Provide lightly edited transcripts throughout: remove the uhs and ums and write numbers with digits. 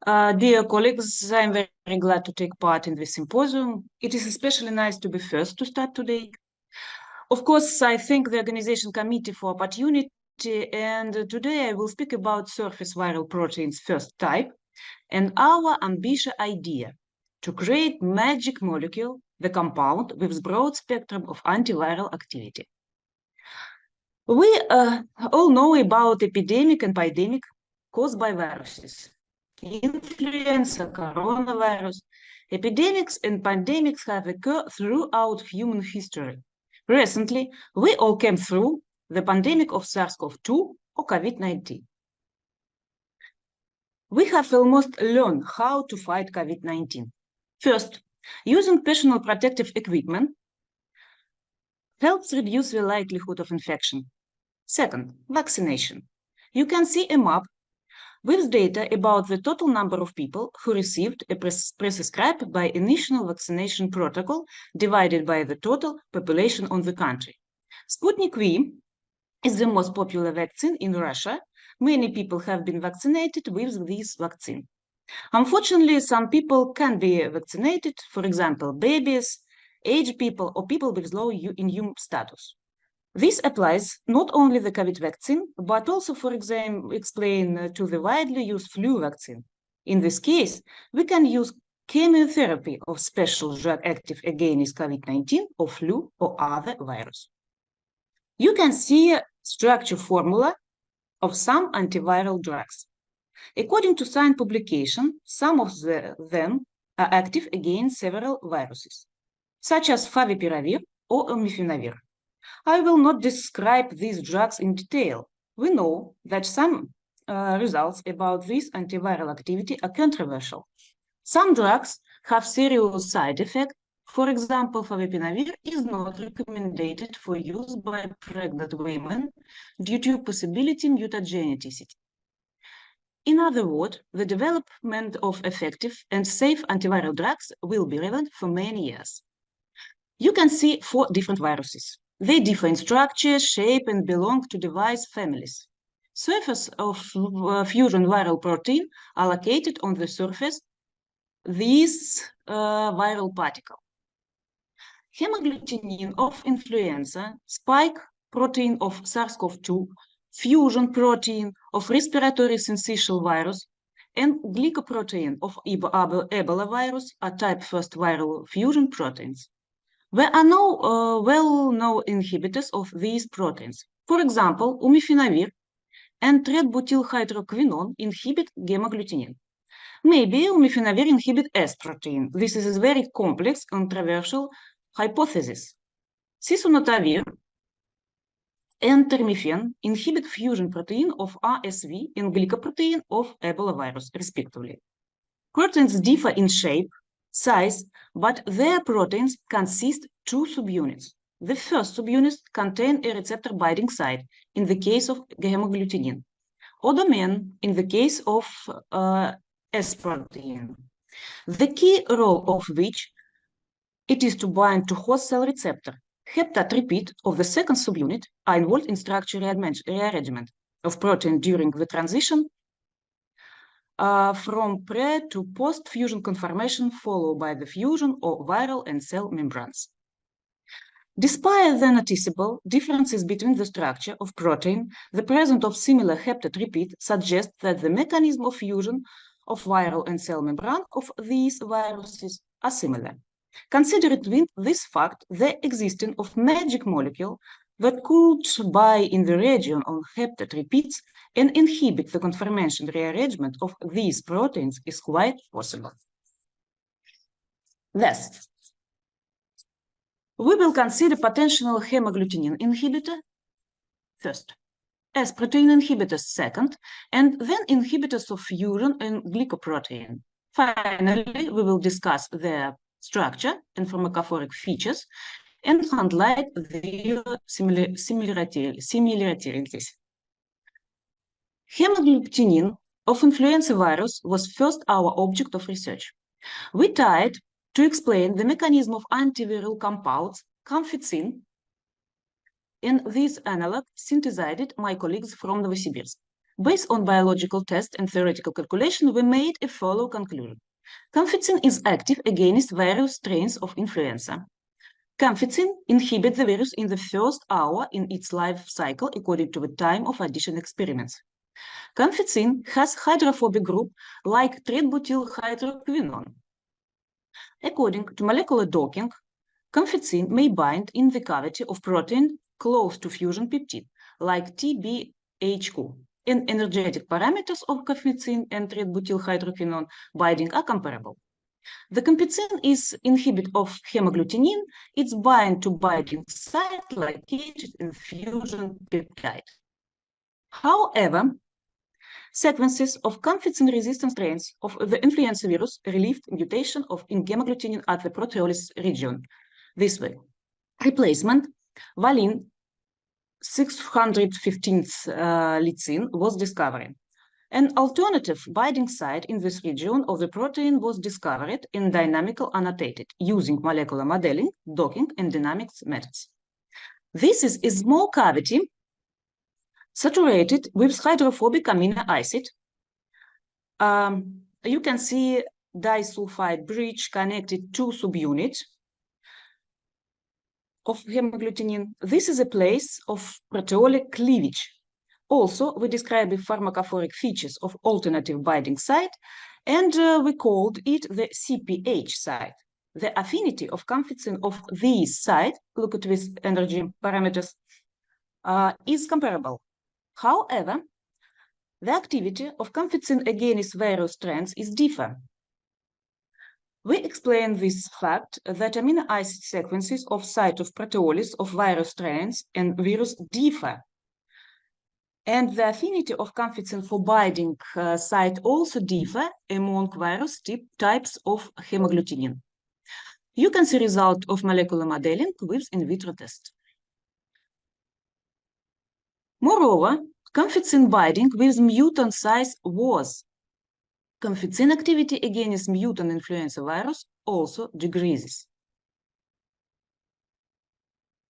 Dear colleagues, I'm very glad to take part in this symposium. It is especially nice to be first to start today. Of course, I thank the organization committee for opportunity, and today I will speak about surface viral proteins first type and our ambitious idea to create magic molecule, the compound with broad spectrum of antiviral activity. We all know about epidemic and pandemic caused by viruses. Influenza, coronavirus, epidemics and pandemics have occurred throughout human history. Recently, we all came through the pandemic of SARS-CoV-2 or COVID-19. We have almost learned how to fight COVID-19. First, using personal protective equipment helps reduce the likelihood of infection. Second, vaccination. You can see a map with data about the total number of people who received a prescribed by a national vaccination protocol divided by the total population on the country. Sputnik V is the most popular vaccine in Russia. Many people have been vaccinated with this vaccine. Unfortunately, some people can be vaccinated, for example, babies, aged people, or people with low immune status. This applies not only the COVID vaccine, but also, for example, explain to the widely used flu vaccine. In this case, we can use chemotherapy of special drug active against COVID-19 or flu or other virus. You can see a structure formula of some antiviral drugs. According to Science publication, some of them are active against several viruses, such as favipiravir or omifinavir. I will not describe these drugs in detail. We know that some results about this antiviral activity are controversial. Some drugs have serious side effects. For example, favipiravir is not recommended for use by pregnant women due to possibility mutagenicity. In other words, the development of effective and safe antiviral drugs will be relevant for many years. You can see 4 different viruses. They differ in structure, shape, and belong to device families. Surface of fusion viral protein are located on the surface this viral particle. Hemagglutinin of influenza, spike protein of SARS-CoV-2, fusion protein of respiratory syncytial virus, and glycoprotein of Ebola virus are type 1st viral fusion proteins. There are no well-known inhibitors of these proteins. For example, omifinavir and tretbutylhydroquinone inhibit hemagglutinin. Maybe omifinavir inhibits S protein. This is a very complex, controversial hypothesis. Sisonotavir and termifen inhibit fusion protein of RSV and glycoprotein of Ebola virus, respectively. Proteins differ in shape, size, but their proteins consist 2 subunits. The first subunit contains a receptor binding site in the case of hemagglutinin, or domain in the case of S protein. The key role of which it is to bind to host cell receptor. Heptad repeat of the second subunit are involved in structural rearrangement of protein during the transition from pre to post-fusion conformation followed by the fusion of viral and cell membranes. Despite the noticeable differences between the structure of protein, the presence of similar heptad repeat suggests that the mechanism of fusion of viral and cell membrane of these viruses are similar. Considering this fact, the existence of magic molecule that could bind in the region on heptad repeats and inhibit the conformation rearrangement of these proteins is quite possible. Thus, we will consider potential hemagglutinin inhibitor first, S protein inhibitors second, and then inhibitors of fusion and glycoprotein. Finally, we will discuss their structure and pharmacophoric features and highlight their similarities. Hemagglutinin of influenza virus was first our object of research. We tried to explain the mechanism of antiviral compounds, camphoxin, and this analog synthesized my colleagues from Novosibirsk. Based on biological tests and theoretical calculation, we made a follow conclusion. Camphycin is active against various strains of influenza. Camphycin inhibits the virus in the first hour in its life cycle according to the time of addition experiments. Camphycin has hydrophobic group like tretbutylhydroquinone. According to molecular docking, camphycin may bind in the cavity of protein close to fusion peptide, like TBHQ, and energetic parameters of camphycin and tretbutylhydroquinone binding are comparable. The camphycin is inhibitor of hemagglutinin. It's bind to binding site located in fusion peptide. However, sequences of camphycin-resistant strains of the influenza virus relieved mutation of hemagglutinin at the proteolysis region. This way, replacement valine 615 lysine was discovered. An alternative binding site in this region of the protein was discovered and dynamically annotated using molecular modeling, docking, and dynamics methods. This is a small cavity saturated with hydrophobic amino acid. You can see disulfide bridge connected to subunit of hemagglutinin. This is a place of proteolytic cleavage. Also, we describe the pharmacophoric features of alternative binding site, and we called it the CPH site. The affinity of camphycin of this site, look at this energy parameters, is comparable. However, the activity of camphycin against various strands is different. We explain this fact that amino acid sequences of site of proteolysis of virus strains and virus differ. And the affinity of camphycin for binding site also differ among various types of hemagglutinin. You can see result of molecular modeling with in vitro test. Moreover, camphycin binding with mutant size was. Camphycin activity against mutant influenza virus also decreases.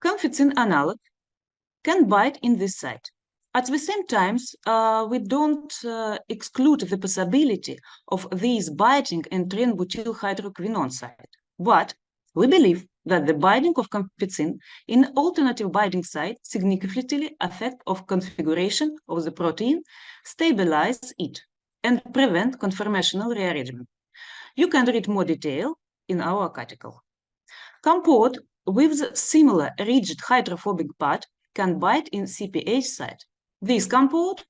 Camphycin analog can bind in this site. At the same time, we don't exclude the possibility of these binding and tretbutylhydroquinone site, but we believe that the binding of camphycin in alternative binding site significantly affect of configuration of the protein, stabilize it, and prevent conformational rearrangement. You can read more detail in our article. Compound with similar rigid hydrophobic part can bind in CPH site. This compound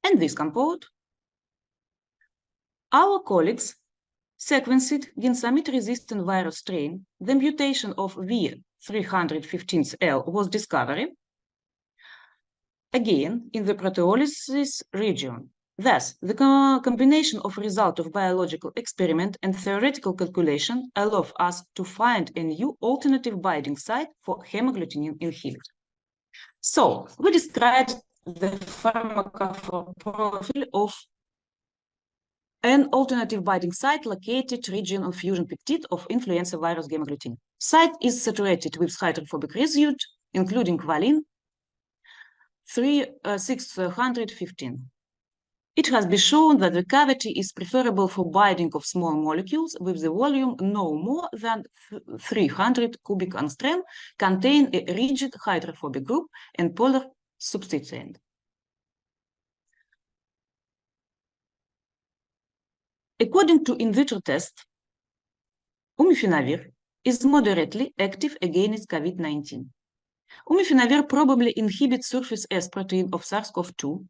and this compound. Our colleagues sequenced ginsamid-resistant virus strain. The mutation of V315L was discovered again in the proteolysis region. Thus, the combination of result of biological experiment and theoretical calculation allows us to find a new alternative binding site for hemagglutinin inhibitor. So, we described the pharmacophore profile of an alternative binding site located region of fusion peptide of influenza virus hemagglutinin. Site is saturated with hydrophobic residue, including valine 615. It has been shown that the cavity is preferable for binding of small molecules with the volume no more than 300 cubic angstrom, contain a rigid hydrophobic group and polar substituent. According to in vitro test, umifinavir is moderately active against COVID-19. Umifinavir probably inhibits surface S protein of SARS-CoV-2.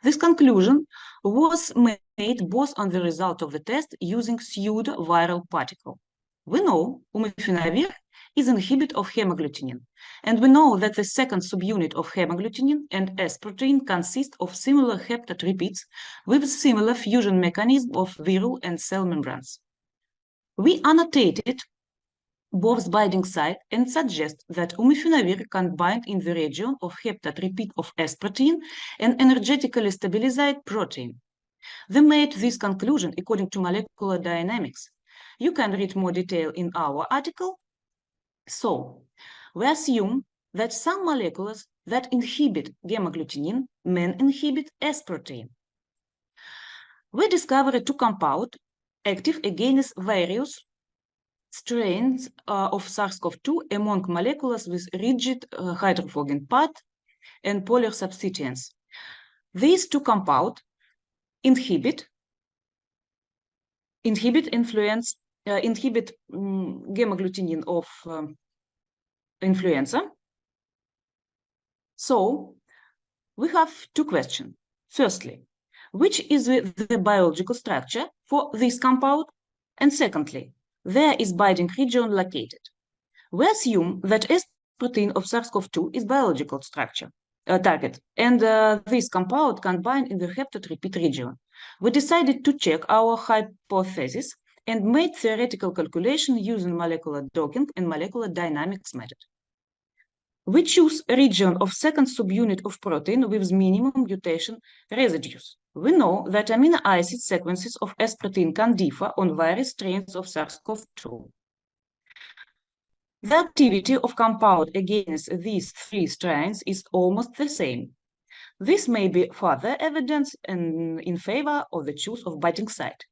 This conclusion was made both on the result of the test using pseudo-viral particle. We know umifinavir is an inhibitor of hemagglutinin, and we know that the second subunit of hemagglutinin and S protein consist of similar heptad repeats with similar fusion mechanism of viral and cell membranes. We annotated both binding site and suggest that umifinavir can bind in the region of heptad repeat of S protein and energetically stabilize protein. We made this conclusion according to molecular dynamics. You can read more detail in our article. So, we assume that some molecules that inhibit gamma-glutenin may inhibit S protein. We discovered two compounds active against various strains of SARS-CoV-2 among molecules with rigid hydrophobic path and polar substituents. These two compounds inhibit gamma-glutenin of influenza. So we have two questions. Firstly, which is the biological structure for this compound? And secondly, where is binding region located? We assume that S protein of SARS-CoV-2 is biological structure target, and this compound can bind in the haploid repeat region. We decided to check our hypothesis and made theoretical calculation using molecular docking and molecular dynamics method. We choose a region of second subunit of protein with minimum mutation residues. We know that amino acid sequences of S protein can differ on various strains of SARS-CoV-2. The activity of compound against these three strains is almost the same. This may be further evidence in favor of the choice of binding site.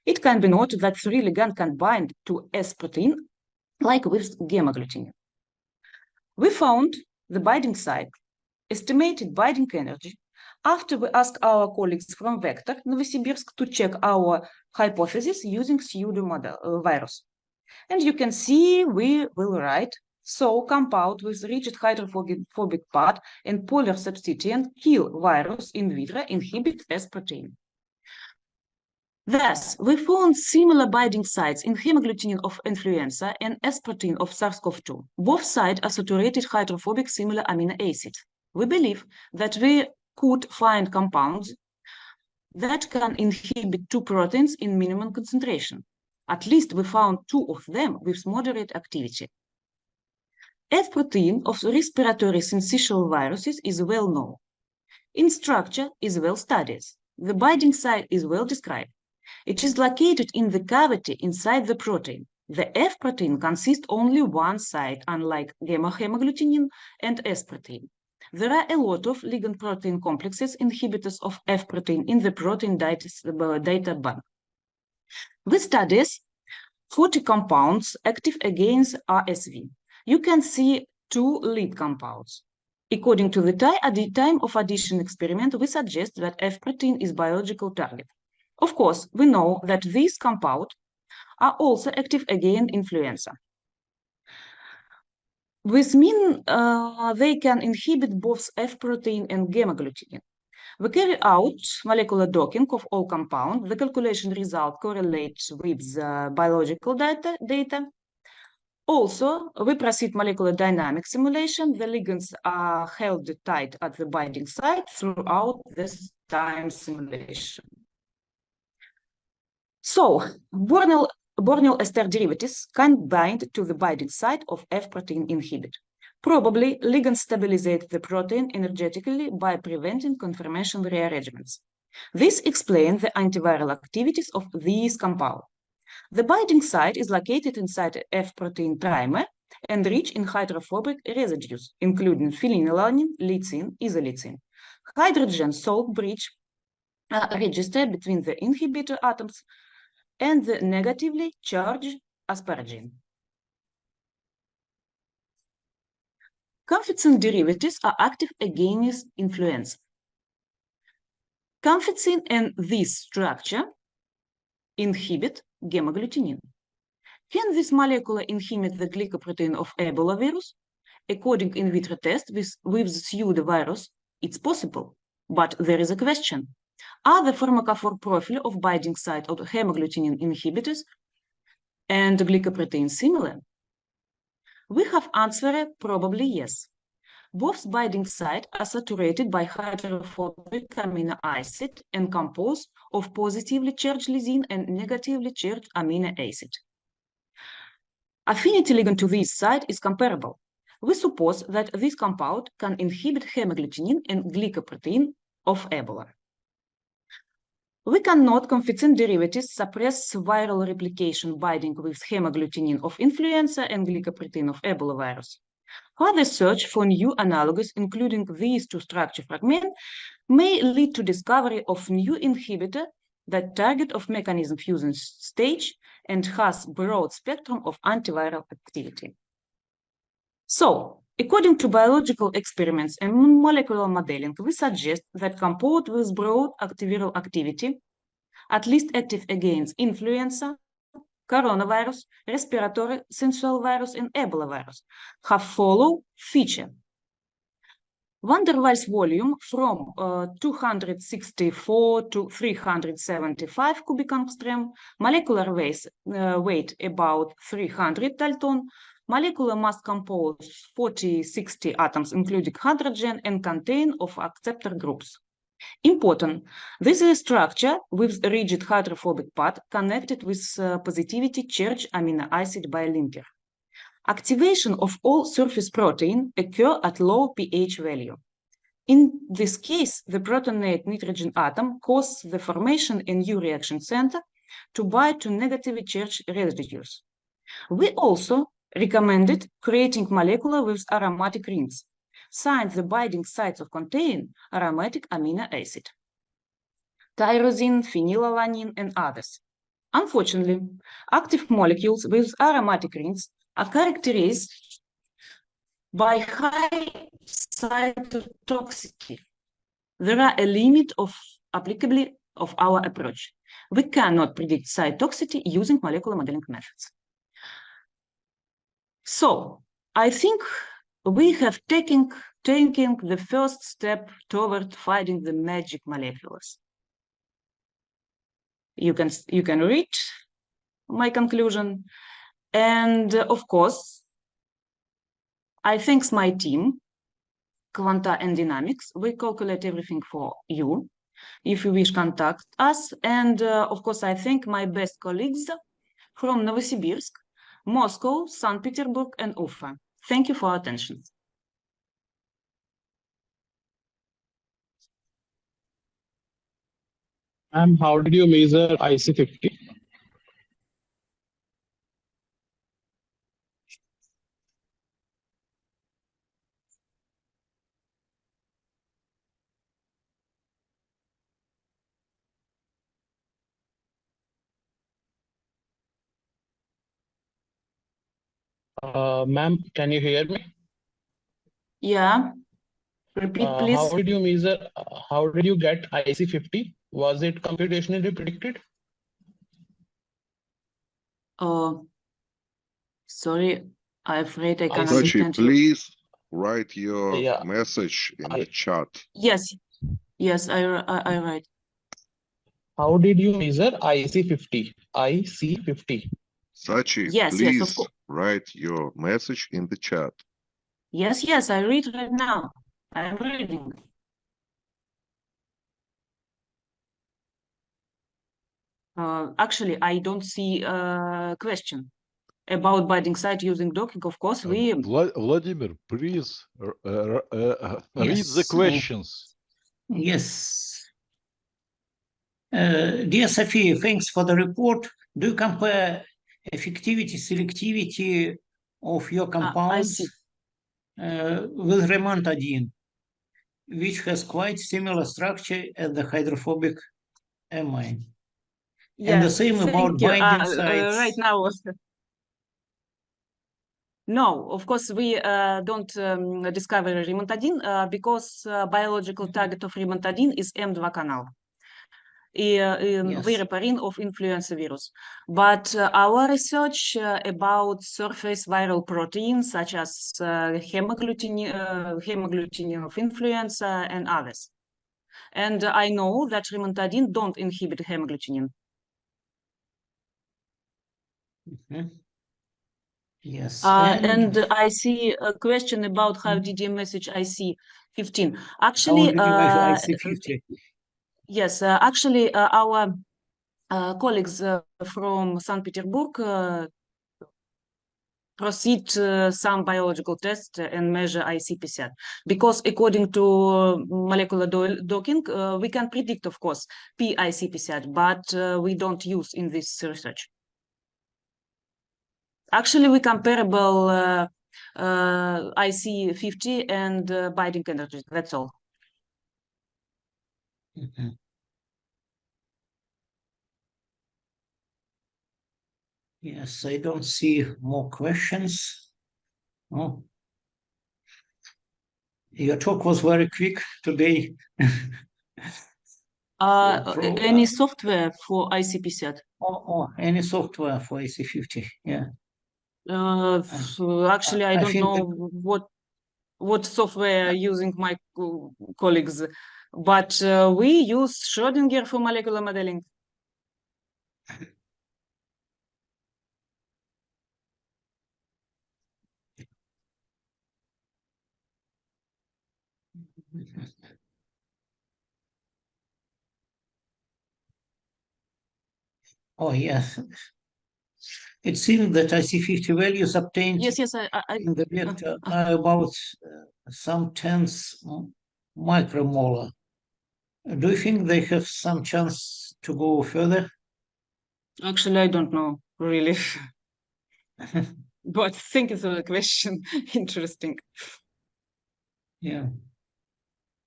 It can be noted that 3 ligand can bind to S protein, like with gamma-glutenin. We found the binding site, estimated binding energy, after we asked our colleagues from Vector, Novosibirsk, to check our hypothesis using pseudo virus. And you can see we will write, so compound with rigid hydrophobic path and polar substituent kill virus in vitro inhibit S protein. Thus, we found similar binding sites in hemagglutinin of influenza and S protein of SARS-CoV-2. Both sites are saturated hydrophobic similar amino acids. We believe that we could find compounds that can inhibit two proteins in minimum concentration. At least we found two of them with moderate activity. F protein of respiratory syncytial viruses is well known. In structure is well studied. The binding site is well described. It is located in the cavity inside the protein. The F protein consists only one site, unlike gamma-hemagglutinin and S protein. There are a lot of ligand-protein complexes inhibitors of F protein in the protein data bank. We studied 40 compounds active against RSV. You can see two lead compounds. According to the time of addition experiment, we suggest that F protein is biological target. Of course, we know that these compounds are also active against influenza. This means they can inhibit both F protein and gamma-glutenin. We carry out molecular docking of all compounds. The calculation result correlates with the biological data. Also, we proceed molecular dynamic simulation. The ligands are held tight at the binding site throughout this time simulation. So, Bornyl ester derivatives can bind to the binding site of F protein inhibit. Probably, ligands stabilize the protein energetically by preventing conformation rearrangements. This explains the antiviral activities of these compounds. The binding site is located inside F protein primer and rich in hydrophobic residues, including phenylalanine, lysine, isoleucine. Hydrogen salt bridge register between the inhibitor atoms and the negatively charged asparagine. Camphoxin derivatives are active against influenza. Camphoxin and this structure inhibit gamma-glutenin. Can this molecule inhibit the glycoprotein of Ebola virus? According in vitro test with pseudovirus, it's possible, but there is a question. Are the pharmacophore profile of binding site of hemagglutinin inhibitors and glycoprotein similar? We have answered probably yes. Both binding sites are saturated by hydrophobic amino acid and composed of positively charged lysine and negatively charged amino acid. Affinity ligand to this site is comparable. We suppose that this compound can inhibit hemagglutinin and glycoprotein of Ebola. We cannot camphoxin derivatives suppress viral replication binding with hemagglutinin of influenza and glycoprotein of Ebola virus. Further search for new analogues, including these two structure fragments, may lead to discovery of new inhibitor that target of mechanism fusion stage and has broad spectrum of antiviral activity. So, according to biological experiments and molecular modeling, we suggest that compound with broad antiviral activity, at least active against influenza, coronavirus, respiratory syncytial virus, and Ebola virus, have follow feature. Van der Waals volume from 264 to 375 cubic angstrom, molecular weight about 300 Dalton, molecular mass composed 40-60 atoms, including hydrogen, and contain of acceptor groups. Important, this is a structure with a rigid hydrophobic part connected with positivity charge amino acid by linker. Activation of all surface protein occur at low pH value. In this case, the protonate nitrogen atom causes the formation in new reaction center to bind to negatively charged residues. We also recommended creating molecular with aromatic rings, since the binding sites of contain aromatic amino acid, tyrosine, phenylalanine, and others. Unfortunately, active molecules with aromatic rings are characterized by high cytotoxicity. There are a limit of applicability of our approach. We cannot predict cytotoxicity using molecular modeling methods. So, I think we have taken the first step toward finding the magic molecules. You can read my conclusion. And of course, I thanks my team, Quanta and Dynamics. We calculate everything for you. If you wish, contact us. And of course, I thank my best colleagues from Novosibirsk, Moscow, St. Petersburg, and Ufa. Thank you for your attention. Ma'am, how did you measure IC50? Ma'am, can you hear me? Yeah. Repeat, please. How did you measure? How did you get IC50? Was it computationally predicted? Sorry, I'm afraid I cannot Sochi, understand you. please write your Yeah. message in the chat. Yes, I write. How did you measure IC50? IC50. Sachi, Yes, of please course. write your message in the chat. Yes, I read right now. I'm reading. Actually, I don't see a question about binding site using docking. Of course, we. Vladimir, please read the Yes, questions. Yes. Dear Sophia, thanks for the report. Do you compare effectivity, selectivity of your I compounds see. with remantadine, which has quite similar structure as the hydrophobic amine? And the same Thank about you. binding sites. Right now, no, of course, we don't discover remantadine because biological target of remantadine is M2 canal. Viriparin of influenza virus. But our research about surface viral proteins such as hemagglutinin of influenza and others. And I know that remantadine don't inhibit hemagglutinin. Yes. And I see a question about how did you message IC15. Actually, how did you measure IC50? Yes, actually, our colleagues from St. Petersburg proceed some biological tests and measure IC-PCR. Because according to molecular docking, we can predict, of course, PIC-PCR, but we don't use in this research. Actually, we comparable IC50 and binding energy. That's all. Mhm. Yes, I don't see more questions. Oh. Your talk was very quick today. Any software for ICP-SAT? Any software for IC50? Yeah. Actually, I I don't think know what software using my colleagues, but we use Schrödinger for molecular modeling. Oh, yes. It seems that IC50 values obtained Yes, in the vector are about some tenths micromolar. Do you think they have some chance to go further? actually, I don't know really, but thank you for the question. Interesting. Yeah.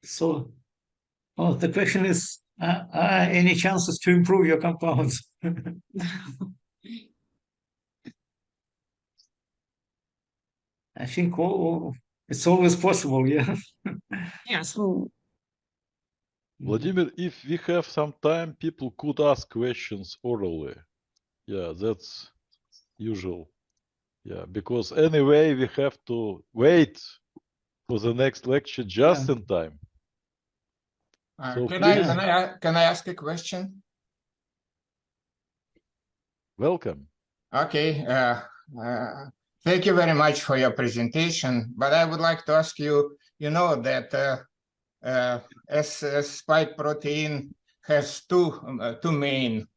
So, the question is, any chances to improve your compounds? I think it's always possible, yeah. Yes. Vladimir, if we have some time, people could ask questions orally. Yeah, that's usual. Yeah, because anyway, we have to wait for the next lecture just in time. So Can please, I ask a question? welcome. Okay. Thank you very much for your presentation. But I would like to ask you, you know that S spike protein has two main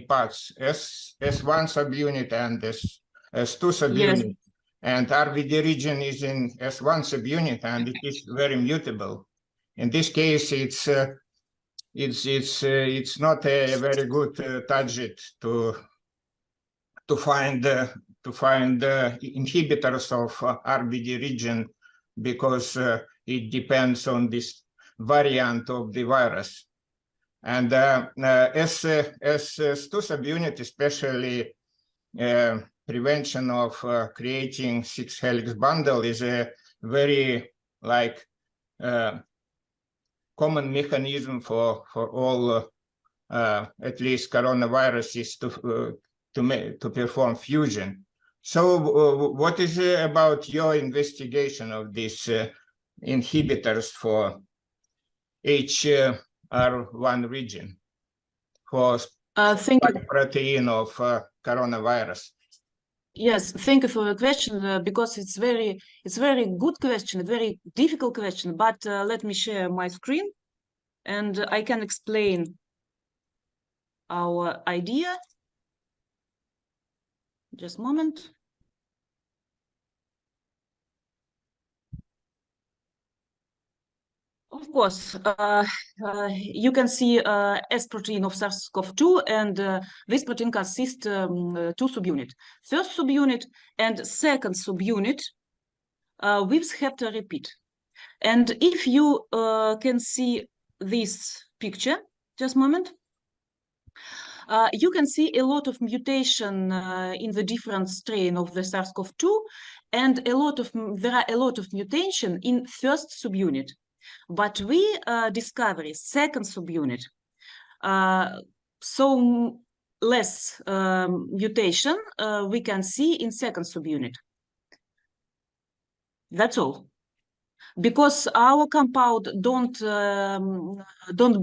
parts, S1 subunit and S2 subunit. And RBD region is in S1 subunit, and it is very mutable. In this case, it's not a very good target to find inhibitors of RBD region, because it depends on this variant of the virus. And S2 subunit, especially prevention of creating 6-helix bundle, is a very common mechanism for all at least coronaviruses to perform fusion. So what is about your investigation of these inhibitors for HR1 region for Thank you. protein of coronavirus? Yes, thank you for the question, because it's very good question, a very difficult question. But let me share my screen, and I can explain our idea. Just a moment. Of course, you can see S protein of SARS-CoV-2, and this protein consists two subunits. First subunit and second subunit with hepta repeat. And if you can see this picture, just a moment, you can see a lot of mutation in the different strain of the SARS-CoV-2, and there are a lot of mutation in first subunit. But we discover a second subunit, so less mutation we can see in second subunit. That's all. Because our compound don't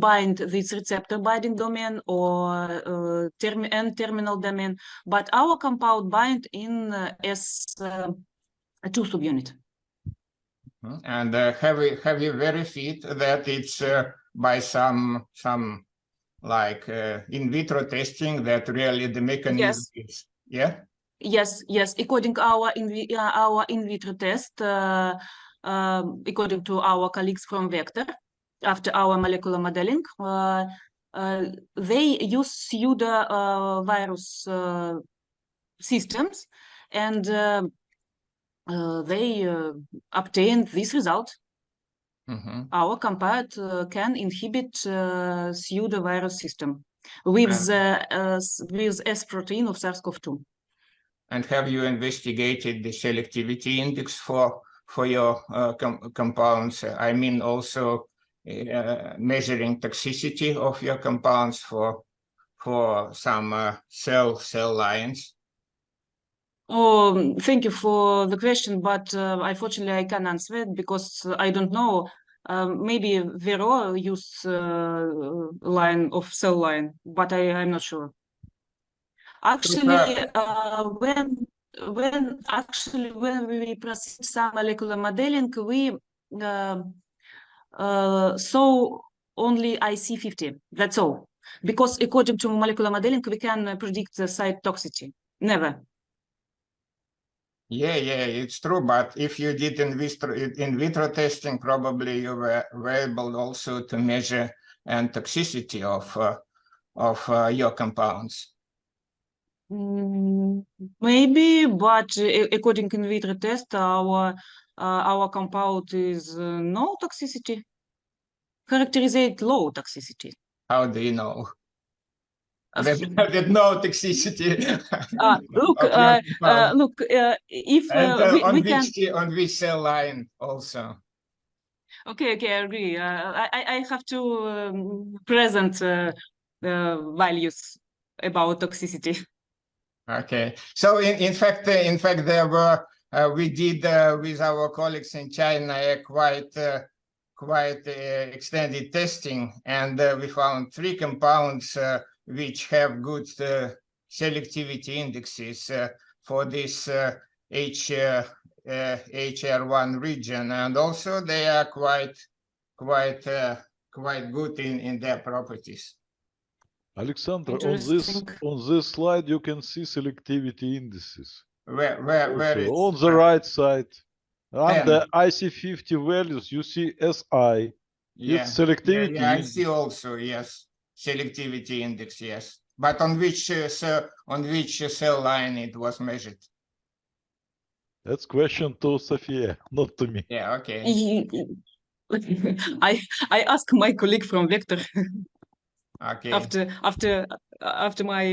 bind this receptor binding domain or N-terminal domain, but our compound bind in S2 subunit. And have you verified that it's by some like in vitro testing that really the mechanism is, yeah? Yes. According to our in vitro test, according to our colleagues from Vector, after our molecular modeling, they use pseudo virus systems, and they obtained this result. Mhm. Our compound can inhibit pseudovirus system with with S protein of SARS-CoV-2. And have you investigated the selectivity index for your compounds? I mean, also measuring toxicity of your compounds for some cell lines. Oh, thank you for the question, but unfortunately I can't answer it because I don't know. Maybe Vero use line of cell line, but I'm not sure. Actually, when we proceed some molecular modeling, we saw only IC50. That's all. Because according to molecular modeling, we can predict the site toxicity. Never. Yeah, it's true. But if you did in vitro testing, probably you were able also to measure and toxicity of your compounds. Maybe, but according to in vitro test, our compound is no toxicity. Characterized low toxicity. How do you know? There's no toxicity. Look, if we can on which cell line also. Okay, I agree. I have to present values about toxicity. Okay, so in fact there were we did with our colleagues in China a quite extended testing, and we found 3 compounds which have good selectivity indexes for this HR1 region, and also they are quite good in their properties. Alexander, on this slide you can see selectivity indices. Where on the right side, under IC50 values, you see SI. Yeah, it's selectivity I index. see also, yes, selectivity index, yes. But on which cell line it was measured? That's question to Sophia, not to me. Yeah, okay. I ask my colleague from Vector. Okay. After my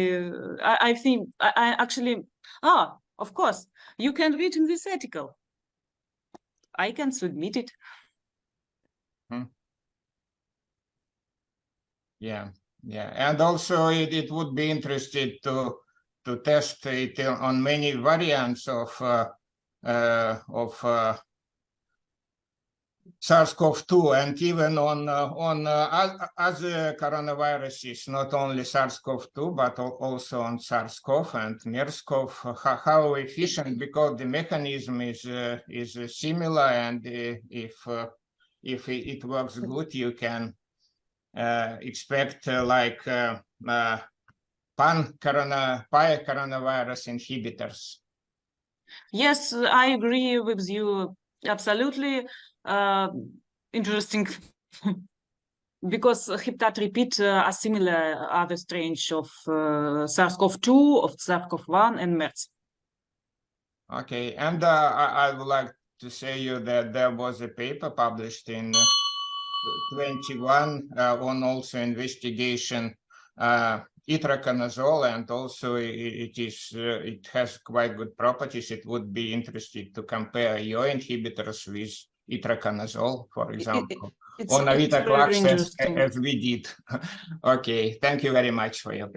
I think I actually of course you can read in this article. I can submit it. Yeah, and also it would be interesting to test it on many variants of SARS-CoV-2, and even on other coronaviruses, not only SARS-CoV-2, but also on SARS-CoV and MERS-CoV. How efficient, because the mechanism is similar, and if it works good, you can expect like pan-coronavirus inhibitors. Yes, I agree with you. Absolutely interesting. Because heptat repeat are similar other strange of SARS-CoV-2, of SARS-CoV-1 and MERS. Okay, and I would like to say you that there was a paper published in 21 on also investigation itraconazole, and also it has quite good properties. It would be interesting to compare your inhibitors with itraconazole, for example, on Avita Claxes, as we did. Okay, thank you very much for your